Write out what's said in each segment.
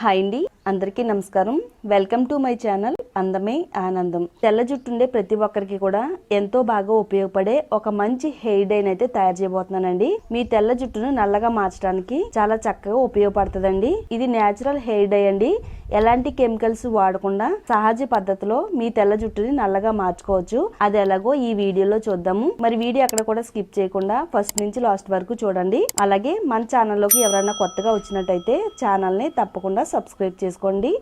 Hi అండి, అందరికీ నమస్కారం. వెల్కమ్ టు మై ఛానల్ అందమే ఆనందం. తెల్ల జుట్టు ఉండే ప్రతి ఒక్కరికి కూడా ఎంతో బాగా ఉపయోగపడే ఒక మంచి హెయిర్ డైని అయితే తయారు చేయబోతున్నానండి. మీ తెల్ల జుట్టును నల్లగా మార్చడానికి చాలా చక్కగా ఉపయోగపడుతుందండి. ఇది నేచురల్ హెయిర్ డై అండి. ఎలాంటి కెమికల్స్ వాడకుండా సహజ పద్ధతిలో మీ తెల్ల జుట్టుని నల్లగా మార్చుకోవచ్చు. అది ఎలాగో ఈ వీడియోలో చూద్దాము. మరి వీడియో అక్కడ కూడా స్కిప్ చేయకుండా ఫస్ట్ నుంచి లాస్ట్ వరకు చూడండి. అలాగే మన ఛానల్లోకి ఎవరైనా కొత్తగా వచ్చినట్టయితే ఛానల్ని తప్పకుండా సబ్స్క్రైబ్ చేసుకోండి.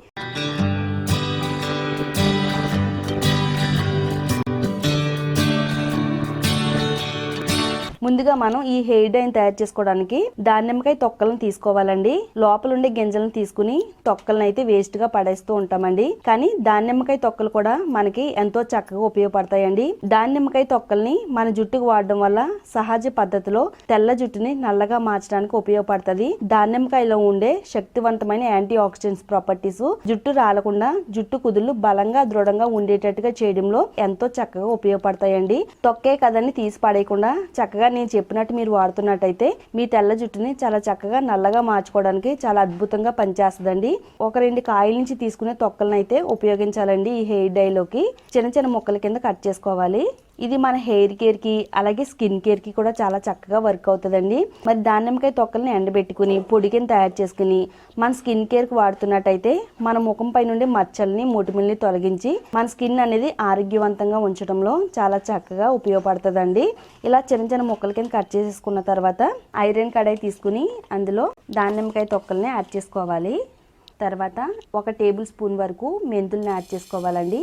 ముందుగా మనం ఈ హెయిర్ డైని తయారు చేసుకోవడానికి దానిమ్మకాయ తొక్కలను తీసుకోవాలండి. లోపల ఉండే గింజలను తీసుకుని తొక్కలను అయితే వేస్ట్ గా పడేస్తూ ఉంటామండి. కానీ దానిమ్మకాయ తొక్కలు కూడా మనకి ఎంతో చక్కగా ఉపయోగపడతాయండి. దానిమ్మకాయ తొక్కల్ని మన జుట్టుకు వాడడం వల్ల సహజ పద్ధతిలో తెల్ల జుట్టుని నల్లగా మార్చడానికి ఉపయోగపడుతుంది. దానిమ్మకాయలో ఉండే శక్తివంతమైన యాంటీ ఆక్సిడెంట్స్ ప్రాపర్టీస్ జుట్టు రాలకుండా జుట్టు కుదుళ్ళు బలంగా దృఢంగా ఉండేటట్టుగా చేయడంలో ఎంతో చక్కగా ఉపయోగపడతాయండి. తొక్కే కదని తీసి పడేయకుండా చక్కగా నేను చెప్పినట్టు మీరు వాడుతున్నట్టయితే మీ తెల్ల జుట్టుని చాలా చక్కగా నల్లగా మార్చుకోవడానికి చాలా అద్భుతంగా పనిచేస్తుందండి. ఒక 2 కాయల నుంచి తీసుకునే తొక్కలను అయితే ఉపయోగించాలండి. ఈ హెయిర్ డైలోకి చిన్న చిన్న ముక్కల కింద కట్ చేసుకోవాలి. ఇది మన హెయిర్ కేర్ కి అలాగే స్కిన్ కేర్ కి కూడా చాలా చక్కగా వర్క్ అవుతుందండి. మరి దానిమ్మకాయ తొక్కల్ని ఎండబెట్టుకుని పొడి కింద తయారు చేసుకుని మన స్కిన్ కేర్ కి వాడుతున్నట్టయితే మన ముఖం పై నుండి మచ్చల్ని మొటిమల్ని తొలగించి మన స్కిన్ అనేది ఆరోగ్యవంతంగా ఉంచడంలో చాలా చక్కగా ఉపయోగపడుతుందండి. ఇలా చిన్న చిన్న ముక్కల కింద కట్ చేసేసుకున్న తర్వాత ఐరన్ కడాయి తీసుకుని అందులో దానిమ్మకాయ తొక్కల్ని యాడ్ చేసుకోవాలి. తర్వాత 1 టేబుల్ స్పూన్ వరకు మెంతుల్ని యాడ్ చేసుకోవాలండి.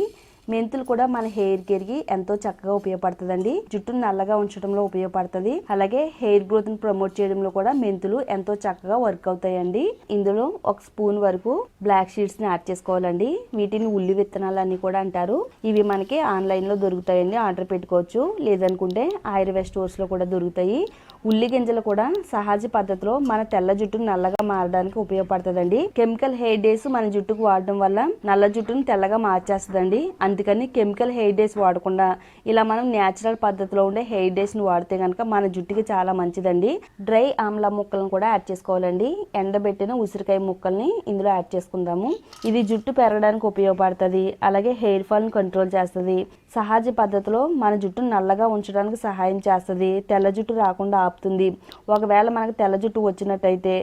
మెంతులు కూడా మన హెయిర్ కేర్ కి ఎంతో చక్కగా ఉపయోగపడుతుందండి. జుట్టును నల్లగా ఉంచడంలో ఉపయోగపడుతుంది. అలాగే హెయిర్ గ్రోత్ ని ప్రమోట్ చేయడంలో కూడా మెంతులు ఎంతో చక్కగా వర్క్ అవుతాయండి. ఇందులో 1 స్పూన్ వరకు బ్లాక్ సీడ్స్ ని యాడ్ చేసుకోవాలండి. వీటిని ఉల్లి విత్తనాలు అని కూడా అంటారు. ఇవి మనకి ఆన్లైన్ లో దొరుకుతాయండి, ఆర్డర్ పెట్టుకోవచ్చు. లేదనుకుంటే ఆయుర్వేద స్టోర్స్ లో కూడా దొరుకుతాయి. ఉల్లి గింజలు కూడా సహజ పద్ధతిలో మన తెల్ల జుట్టును నల్లగా మారడానికి ఉపయోగపడుతుందండి. కెమికల్ హెయిర్ డేస్ మన జుట్టుకు వాడడం వల్ల నల్ల జుట్టును తెల్లగా మార్చేస్తుందండి. అందుకని కెమికల్ హెయిర్ డేస్ వాడకుండా ఇలా మనం న్యాచురల్ పద్ధతిలో ఉండే హెయిర్ డేస్ ని వాడితే కనుక మన జుట్టుకి చాలా మంచిదండి. డ్రై ఆమ్లా ముక్కలను కూడా యాడ్ చేసుకోవాలండి. ఎండబెట్టిన ఉసిరికాయ ముక్కల్ని ఇందులో యాడ్ చేసుకుందాము. ఇది జుట్టు పెరగడానికి ఉపయోగపడుతుంది. అలాగే హెయిర్ ఫాల్ ని కంట్రోల్ చేస్తుంది. సహజ పద్ధతిలో మన జుట్టును నల్లగా ఉంచడానికి సహాయం చేస్తుంది. తెల్ల జుట్టు రాకుండా ఆపుతుంది. ఒకవేళ మనకు తెల్ల జుట్టు వచ్చినట్టయితే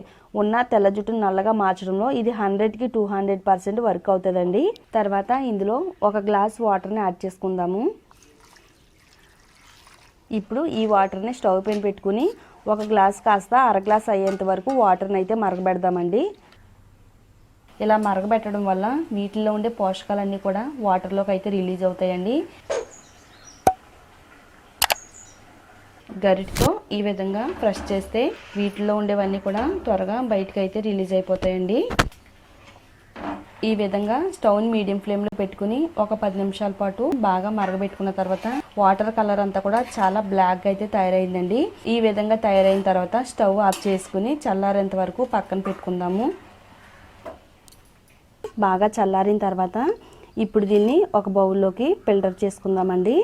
ఉన్న తెల్ల జుట్టును నల్లగా మార్చడంలో ఇది 100కి 200% వర్క్ అవుతుందండి. తర్వాత ఇందులో 1 గ్లాస్ వాటర్ని యాడ్ చేసుకుందాము. ఇప్పుడు ఈ వాటర్ని స్టవ్ పైన పెట్టుకుని 1 గ్లాస్ కాస్త 1/2 గ్లాస్ అయ్యేంత వరకు వాటర్ని అయితే మరగబెడదామండి. ఇలా మరగబెట్టడం వల్ల వీటిల్లో ఉండే పోషకాలన్నీ కూడా వాటర్లోకి అయితే రిలీజ్ అవుతాయండి. గరిటతో ఈ విధంగా ప్రెస్ చేస్తే వీటిలో ఉండేవన్నీ కూడా త్వరగా బయటకు అయితే రిలీజ్ అయిపోతాయండి. ఈ విధంగా స్టవ్ని మీడియం ఫ్లేమ్లో పెట్టుకుని ఒక 10 నిమిషాల పాటు బాగా మరగబెట్టుకున్న తర్వాత వాటర్ కలర్ అంతా కూడా చాలా బ్లాక్గా అయితే తయారైందండి. ఈ విధంగా తయారైన తర్వాత స్టవ్ ఆఫ్ చేసుకుని చల్లారేంత వరకు పక్కన పెట్టుకుందాము. బాగా చల్లారిన తర్వాత ఇప్పుడు దీన్ని ఒక బౌల్లోకి ఫిల్టర్ చేసుకుందామండి.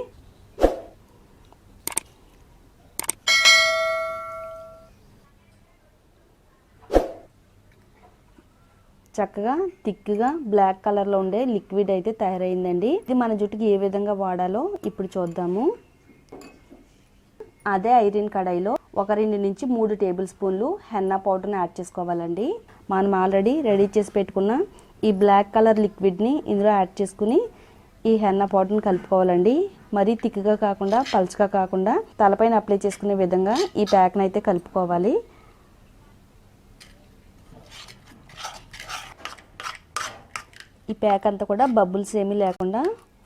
చక్కగా థిక్గా బ్లాక్ కలర్లో ఉండే లిక్విడ్ అయితే తయారైందండి. ఇది మన జుట్టుకి ఏ విధంగా వాడాలో ఇప్పుడు చూద్దాము. అదే ఐరన్ కడాయిలో 2 నుంచి 3 టేబుల్ స్పూన్లు హెన్నా పౌడర్ని యాడ్ చేసుకోవాలండి. మనం ఆల్రెడీ రెడీ చేసి పెట్టుకున్న ఈ బ్లాక్ కలర్ లిక్విడ్ని ఇందులో యాడ్ చేసుకుని ఈ హెన్నా పౌడర్ని కలుపుకోవాలండి. మరీ థిక్గా కాకుండా పల్చగా కాకుండా తలపైన అప్లై చేసుకునే విధంగా ఈ ప్యాక్ని అయితే కలుపుకోవాలి. ఈ ప్యాక్ అంతా కూడా బబుల్స్ ఏమీ లేకుండా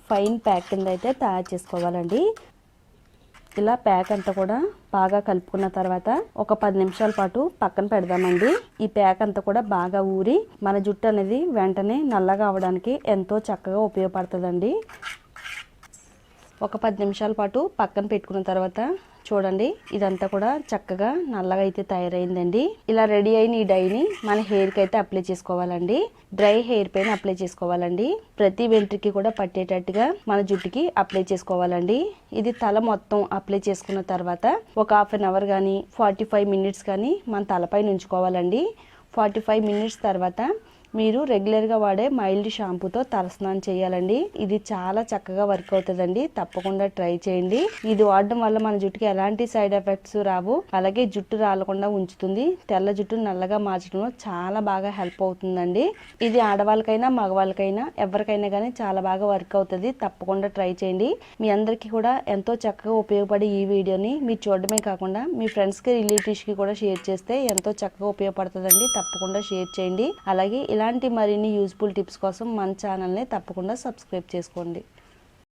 ఫైన్ ప్యాక్ కింద అయితే తయారు చేసుకోవాలండి. ఇలా ప్యాక్ అంతా కూడా బాగా కలుపుకున్న తర్వాత ఒక 10 నిమిషాల పాటు పక్కన పెడదామండి. ఈ ప్యాక్ అంతా కూడా బాగా ఊరి మన జుట్టు అనేది వెంటనే నల్లగా అవడానికి ఎంతో చక్కగా ఉపయోగపడుతుందండి. ఒక 10 నిమిషాల పాటు పక్కన పెట్టుకున్న తర్వాత చూడండి ఇదంతా కూడా చక్కగా నల్లగా అయితే తయారైందండి. ఇలా రెడీ అయిన ఈ డైని మన హెయిర్కి అయితే అప్లై చేసుకోవాలండి. డ్రై హెయిర్ పైన అప్లై చేసుకోవాలండి. ప్రతి వెంట్రుకి కూడా పట్టేటట్టుగా మన జుట్టుకి అప్లై చేసుకోవాలండి. ఇది తల మొత్తం అప్లై చేసుకున్న తర్వాత ఒక 1/2 అవర్ కానీ 45 మినిట్స్ కానీ మన తలపైన ఉంచుకోవాలండి. 45 మినిట్స్ తర్వాత మీరు రెగ్యులర్ గా వాడే మైల్డ్ షాంపూతో తలస్నానం చేయాలండి. ఇది చాలా చక్కగా వర్క్ అవుతుందండి. తప్పకుండా ట్రై చేయండి. ఇది వాడడం వల్ల మన జుట్టుకి ఎలాంటి సైడ్ ఎఫెక్ట్స్ రావు. అలాగే జుట్టు రాలకుండా ఉంచుతుంది. తెల్ల జుట్టు నల్లగా మార్చడంలో చాలా బాగా హెల్ప్ అవుతుందండి. ఇది ఆడవాళ్ళకైనా మగవాళ్ళకైనా ఎవరికైనా కానీ చాలా బాగా వర్క్ అవుతుంది. తప్పకుండా ట్రై చేయండి. మీ అందరికీ కూడా ఎంతో చక్కగా ఉపయోగపడే ఈ వీడియోని మీరు చూడడమే కాకుండా మీ ఫ్రెండ్స్కి రిలేటివ్స్కి కూడా షేర్ చేస్తే ఎంతో చక్కగా ఉపయోగపడుతుందండి. తప్పకుండా షేర్ చేయండి. అలాగే ఇలాంటి మరిన్ని యూస్ఫుల్ టిప్స్ కోసం మన ఛానల్ని తప్పకుండా సబ్స్క్రైబ్ చేసుకోండి.